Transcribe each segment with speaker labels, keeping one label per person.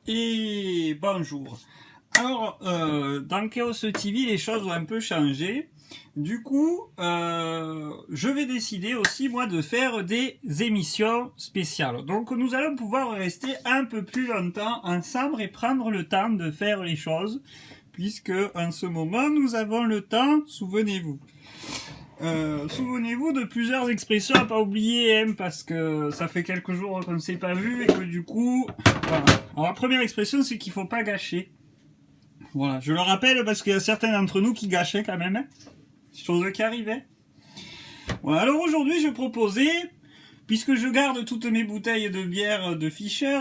Speaker 1: Et bonjour. Alors, dans Chaos TV, les choses ont un peu changé. Du coup, je vais décider aussi, moi, de faire des émissions spéciales. Donc, nous allons pouvoir rester un peu plus longtemps ensemble et prendre le temps de faire les choses. Puisque, en ce moment, nous avons le temps, souvenez-vous. Souvenez-vous de plusieurs expressions à pas oublier, hein, parce que ça fait quelques jours qu'on ne s'est pas vu et que du coup... Voilà. Alors la première expression, c'est qu'il faut pas gâcher. Voilà, je le rappelle parce qu'il y a certains d'entre nous qui gâchaient quand même, hein. Chose qui arrivait. Voilà, alors aujourd'hui je proposais, puisque je garde toutes mes bouteilles de bière de Fischer,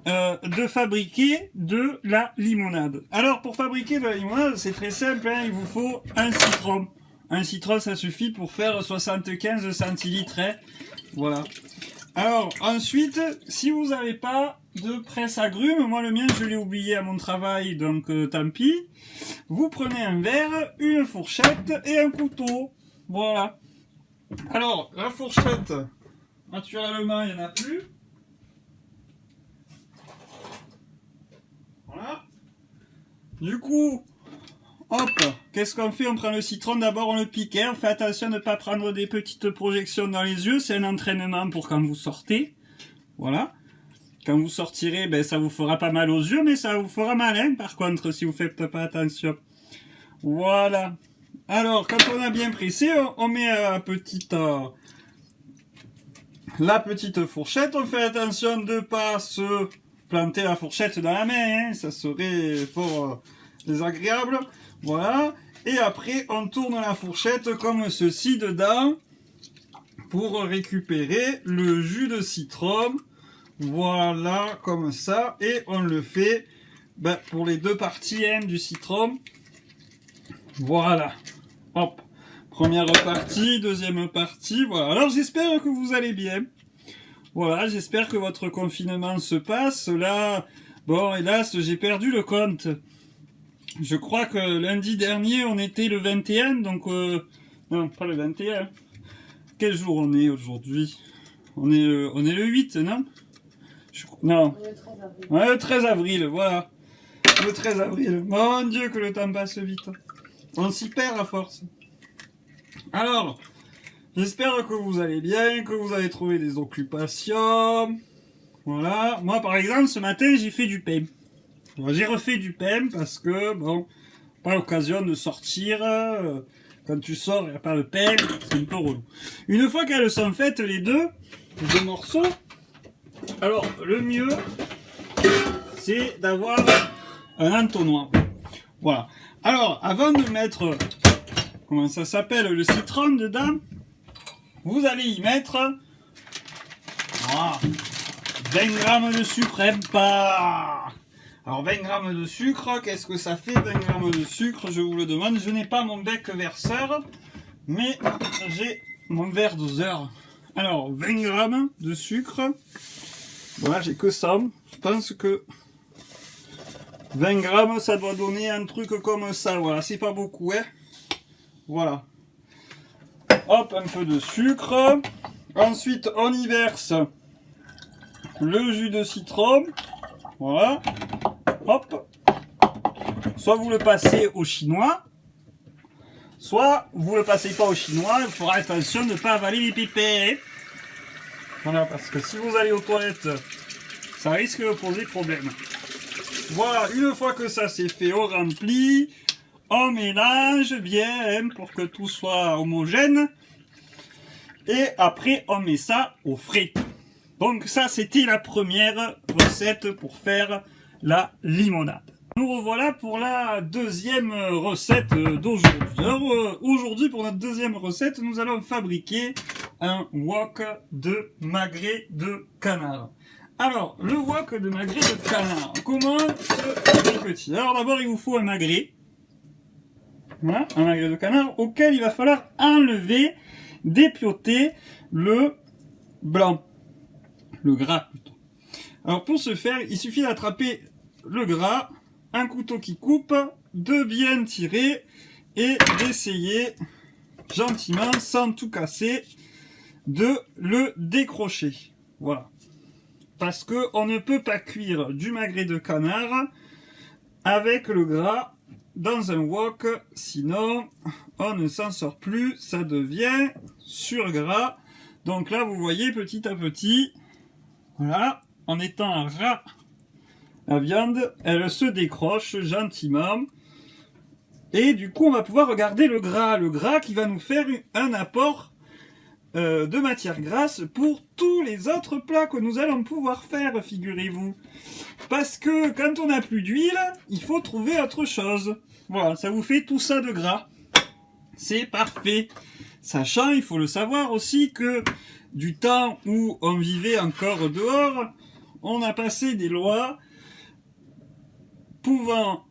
Speaker 1: de fabriquer de la limonade. Alors pour fabriquer de la limonade, c'est très simple, hein, il vous faut un citron. Un citron, ça suffit pour faire 75 centilitres. Hein. Voilà. Alors, ensuite, si vous n'avez pas de presse agrumes, moi le mien, je l'ai oublié à mon travail, donc tant pis. Vous prenez un verre, une fourchette et un couteau. Voilà. Alors, la fourchette, naturellement, il n'y en a plus. Voilà. Du coup... Hop, qu'est-ce qu'on fait? On prend le citron, d'abord on le pique, hein. On fait attention de ne pas prendre des petites projections dans les yeux, c'est un entraînement pour quand vous sortez. Voilà. Quand vous sortirez, ben, ça vous fera pas mal aux yeux, mais ça vous fera mal, hein, par contre, si vous faites pas attention. Voilà. Alors, quand on a bien pressé, on met la petite fourchette, on fait attention de ne pas se planter la fourchette dans la main, hein. Ça serait fort désagréable. Voilà, et après on tourne la fourchette comme ceci dedans pour récupérer le jus de citron. Voilà, comme ça, et on le fait pour les deux parties du citron. Voilà, hop, première partie, deuxième partie, voilà. Alors j'espère que vous allez bien. Voilà, j'espère que votre confinement se passe. Là, bon, hélas, j'ai perdu le compte. Je crois que lundi dernier, on était le 21, donc... non, pas le 21. Quel jour on est aujourd'hui? On est le 8, non? Non. On est le 13 avril, voilà. Le 13 avril. Mon Dieu, que le temps passe vite. On s'y perd à force. Alors, j'espère que vous allez bien, que vous avez trouvé des occupations. Voilà. Moi, par exemple, ce matin, j'ai fait du pain. J'ai refait du pain parce que, bon, pas l'occasion de sortir. Quand tu sors, il n'y a pas de pain, c'est un peu relou. Une fois qu'elles sont faites, les deux morceaux, alors le mieux, c'est d'avoir un entonnoir. Voilà. Alors, avant de mettre, comment ça s'appelle, le citron dedans, vous allez y mettre 20 grammes de sucre, hein, pas... Alors 20 grammes de sucre, qu'est-ce que ça fait 20 grammes de sucre? Je vous le demande. Je n'ai pas mon bec verseur, mais j'ai mon verre doseur. Alors 20 grammes de sucre. Voilà, j'ai que ça. Je pense que 20 grammes, ça doit donner un truc comme ça. Voilà, c'est pas beaucoup, hein. Voilà. Hop, un peu de sucre. Ensuite, on y verse le jus de citron. Voilà. Hop. Soit vous le passez au chinois, soit vous le passez pas au chinois. Il faudra attention de ne pas avaler les pipets. Voilà, parce que si vous allez aux toilettes, ça risque de poser problème. Voilà, une fois que ça c'est fait, on remplit, on mélange bien pour que tout soit homogène. Et après, on met ça au frais. Donc ça, c'était la première recette pour faire la limonade. Nous revoilà pour la deuxième recette d'aujourd'hui. Alors aujourd'hui, pour notre deuxième recette, nous allons fabriquer un wok de magret de canard. Alors, le wok de magret de canard, comment se fabrique-t-il? Alors d'abord, il vous faut un magret. Voilà, un magret de canard auquel il va falloir enlever, dépioter le blanc. Le gras plutôt. Alors pour ce faire, il suffit d'attraper le gras, un couteau qui coupe, de bien tirer et d'essayer gentiment, sans tout casser, de le décrocher. Voilà. parce que on ne peut pas cuire du magret de canard avec le gras dans un wok, sinon on ne s'en sort plus, ça devient surgras. Donc là, vous voyez, petit à petit, voilà, en étant ras, la viande, elle se décroche gentiment. Et du coup, on va pouvoir regarder le gras qui va nous faire un apport de matière grasse pour tous les autres plats que nous allons pouvoir faire, figurez-vous. Parce que quand on n'a plus d'huile, il faut trouver autre chose. Voilà, ça vous fait tout ça de gras. C'est parfait. Sachant, il faut le savoir aussi, que du temps où on vivait encore dehors, on a passé des lois pouvant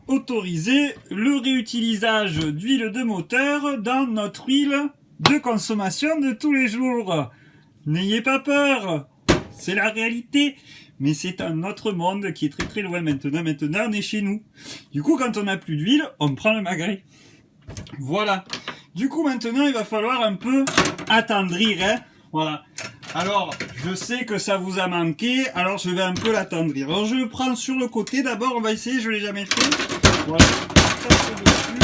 Speaker 1: autoriser le réutilisage d'huile de moteur dans notre huile de consommation de tous les jours. N'ayez pas peur, c'est la réalité. Mais c'est un autre monde qui est très très loin maintenant. Maintenant, on est chez nous. Du coup, quand on n'a plus d'huile, on prend le magret. Voilà. Du coup, maintenant, il va falloir un peu attendrir, hein. Voilà. Alors, je sais que ça vous a manqué, alors je vais un peu l'attendrir. Alors, je le prends sur le côté. D'abord, on va essayer, je ne l'ai jamais fait. Voilà. Ça, c'est dessus.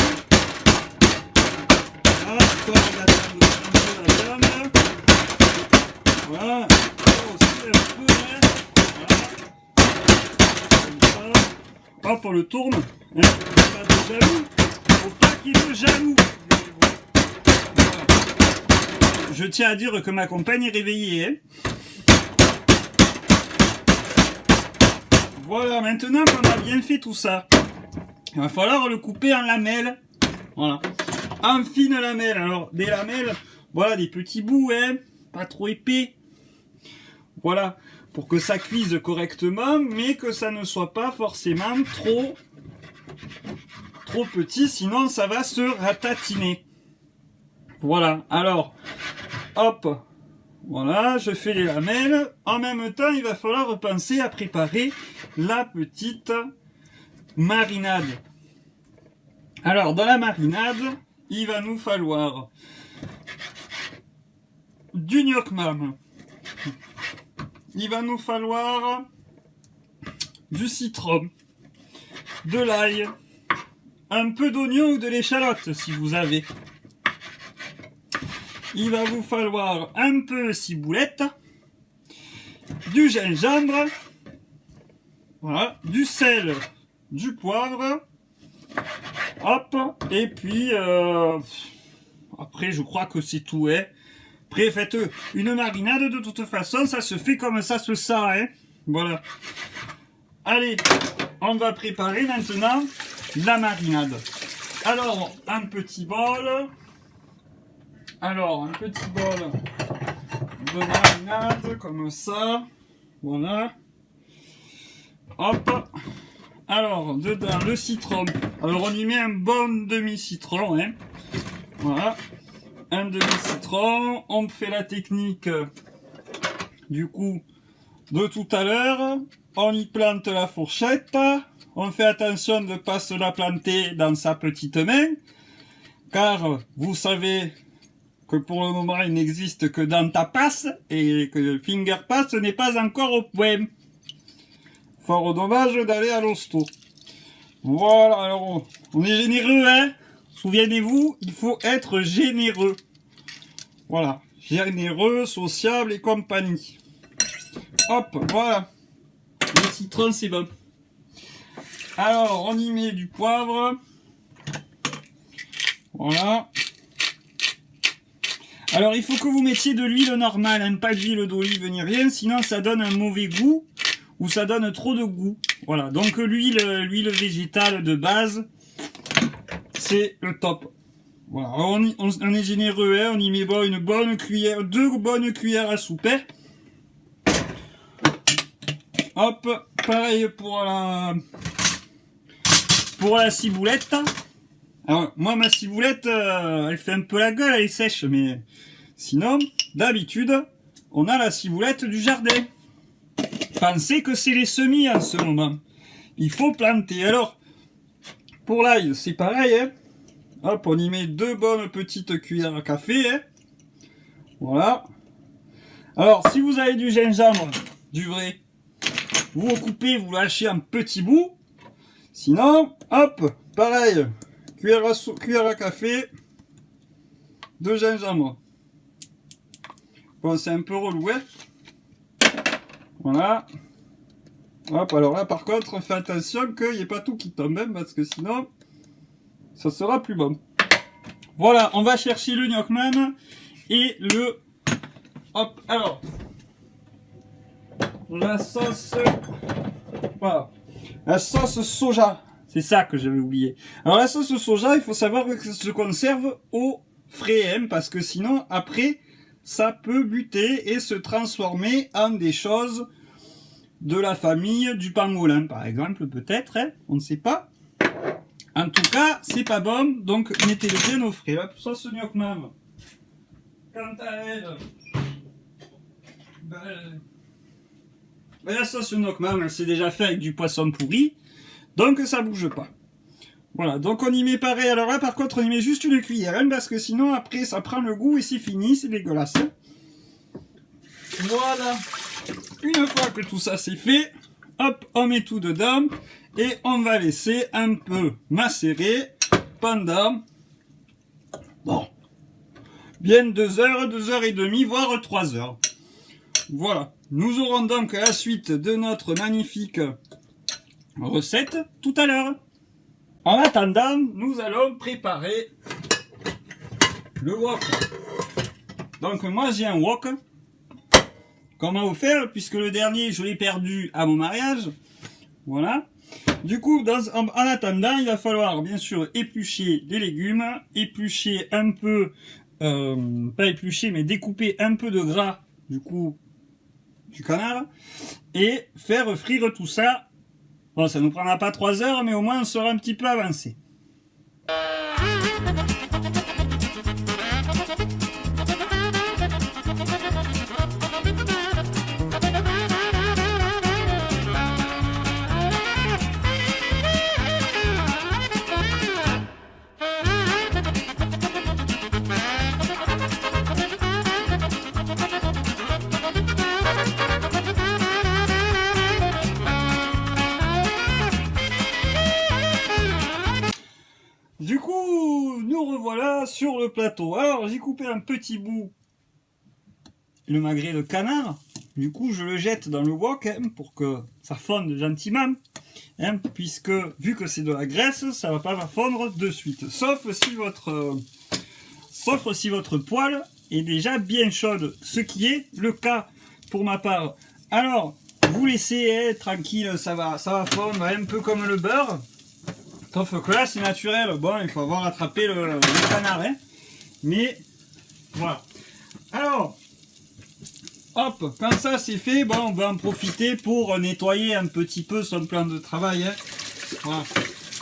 Speaker 1: Voilà, histoire d'attendre un peu la viande. Voilà. Aussi un peu, hein. Voilà. Hop, on le tourne. Hein. Pas de jaloux. Faut pas qu'il soit jaloux. Je tiens à dire que ma compagne est réveillée. Hein. Voilà, maintenant qu'on a bien fait tout ça, il va falloir le couper en lamelles. Voilà. En fines lamelles. Alors, des lamelles, voilà, des petits bouts, hein, pas trop épais. Voilà, pour que ça cuise correctement, mais que ça ne soit pas forcément trop petit, sinon ça va se ratatiner. Voilà, alors, hop, voilà, je fais les lamelles. En même temps, il va falloir penser à préparer la petite marinade. Alors, dans la marinade, il va nous falloir du gnoc mam. Il va nous falloir du citron, de l'ail, un peu d'oignon ou de l'échalote si vous avez. Il va vous falloir un peu de ciboulette, du gingembre, voilà, du sel, du poivre, hop, et puis après je crois que c'est tout, hein. Après faites une marinade, de toute façon ça se fait comme ça se sent, hein. Voilà. Allez, on va préparer maintenant la marinade. Alors, un petit bol. Alors, un petit bol de marinade, comme ça. Voilà. Hop. Alors, dedans, le citron. Alors, on y met un bon demi-citron, hein. Voilà. Un demi-citron. On fait la technique, du coup, de tout à l'heure. On y plante la fourchette. On fait attention de ne pas se la planter dans sa petite main. Car, vous savez que pour le moment, il n'existe que dans ta passe et que le finger pass n'est pas encore au point. Fort dommage d'aller à l'hosto. Voilà, alors on est généreux, hein. Souvenez-vous, il faut être généreux. Voilà, généreux, sociable et compagnie. Hop, voilà. Le citron, c'est bon. Alors, on y met du poivre. Voilà. Alors, il faut que vous mettiez de l'huile normale, hein, pas d'huile d'olive ni rien, sinon ça donne un mauvais goût ou ça donne trop de goût. Voilà, donc l'huile végétale de base, c'est le top. Voilà, on est généreux, hein, on y met une bonne cuillère, 2 bonnes cuillères à soupe. Hop, pareil pour la ciboulette. Alors, moi, ma ciboulette, elle fait un peu la gueule, elle est sèche, mais sinon, d'habitude, on a la ciboulette du jardin. Pensez que c'est les semis en ce moment. Il faut planter. Alors, pour l'ail, c'est pareil, hein. Hop, on y met 2 bonnes petites cuillères à café, hein. Voilà. Alors, si vous avez du gingembre, du vrai. Vous recoupez, vous lâchez un petit bout. Sinon, hop, pareil, cuillère à café de gingembre. Bon, c'est un peu relou, hein. Voilà. Hop, alors là, par contre, fais attention qu'il n'y ait pas tout qui tombe, hein, parce que sinon, ça sera plus bon. Voilà, on va chercher le gnocchman et le... Hop, alors... La sauce... Voilà. La sauce soja. C'est ça que j'avais oublié. Alors la sauce soja, il faut savoir que ça se conserve au frais, hein, parce que sinon, après, ça peut buter et se transformer en des choses de la famille du pangolin, par exemple, peut-être, hein, on ne sait pas. En tout cas, c'est pas bon, donc mettez-le bien au frais. La sauce gnocchman, quant à elle, la sauce gnocchman, elle s'est déjà fait avec du poisson pourri, donc ça bouge pas. Voilà, donc on y met pareil. Alors là, par contre, on y met juste une cuillère, hein, parce que sinon, après, ça prend le goût et c'est fini, c'est dégueulasse. Hein. Voilà. Une fois que tout ça c'est fait, hop, on met tout dedans et on va laisser un peu macérer pendant, bon, bien 2 heures, 2 heures et demie, voire 3 heures. Voilà. Nous aurons donc la suite de notre magnifique recette tout à l'heure. En attendant, nous allons préparer le wok. Donc moi j'ai un wok qu'on m'a offert, puisque le dernier je l'ai perdu à mon mariage. Voilà. Du coup, en attendant, il va falloir bien sûr éplucher les légumes, éplucher un peu, pas éplucher, mais découper un peu de gras, du coup, du canard, et faire frire tout ça. Bon, ça ne nous prendra pas 3 heures, mais au moins on sera un petit peu avancé. Du coup, nous revoilà sur le plateau. Alors, j'ai coupé un petit bout, le magret de canard. Du coup, je le jette dans le wok, hein, pour que ça fonde gentiment. Hein, puisque, vu que c'est de la graisse, ça va pas fondre de suite. Sauf si votre poêle est déjà bien chaude. Ce qui est le cas pour ma part. Alors, vous laissez tranquille, ça va fondre, un peu comme le beurre. Sauf que là, c'est naturel. Bon, il faut avoir attrapé le canard, hein. Mais, voilà. Alors, hop, quand ça c'est fait, bon, on va en profiter pour nettoyer un petit peu son plan de travail, hein. Voilà.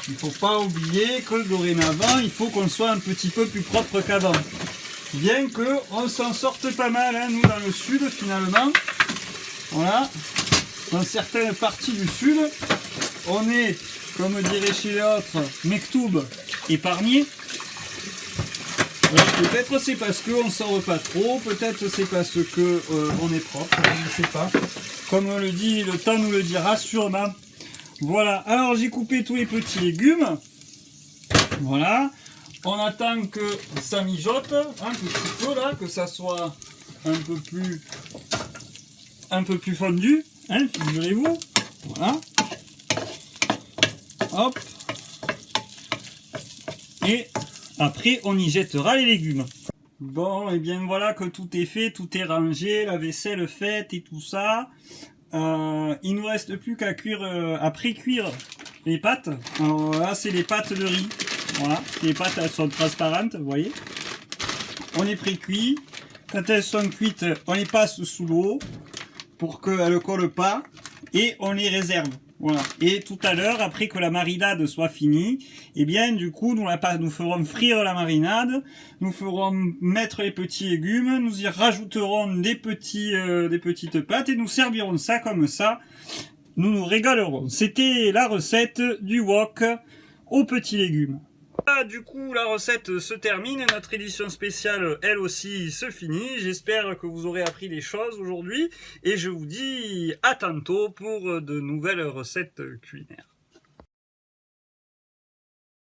Speaker 1: Il ne faut pas oublier que dorénavant, il faut qu'on soit un petit peu plus propre qu'avant. Bien qu'on s'en sorte pas mal, hein, nous, dans le sud, finalement. Voilà. Dans certaines parties du sud, on est... Comme dirait chez l'autre, Mektoub épargné. Peut-être c'est parce qu'on ne sort pas trop, peut-être c'est parce que on est propre, je ne sais pas. Comme on le dit, le temps nous le dira sûrement. Voilà, alors j'ai coupé tous les petits légumes. Voilà. On attend que ça mijote un petit peu là, que ça soit un peu plus fondu, hein, figurez-vous. Voilà. Hop. Et après, on y jettera les légumes. Bon, et bien voilà que tout est fait, tout est rangé, la vaisselle faite et tout ça. Il ne nous reste plus qu'à cuire, à pré-cuire les pâtes. Alors là, c'est les pâtes de riz. Voilà, les pâtes, elles sont transparentes, vous voyez. On les pré-cuit. Quand elles sont cuites, on les passe sous l'eau pour qu'elles ne collent pas et on les réserve. Voilà. Et tout à l'heure, après que la marinade soit finie, eh bien, du coup, nous ferons frire la marinade, nous ferons mettre les petits légumes, nous y rajouterons des petites pâtes et nous servirons ça comme ça. Nous nous régalerons. C'était la recette du wok aux petits légumes. Ah, du coup, la recette se termine et notre édition spéciale, elle aussi, se finit. J'espère que vous aurez appris des choses aujourd'hui et je vous dis à tantôt pour de nouvelles recettes culinaires.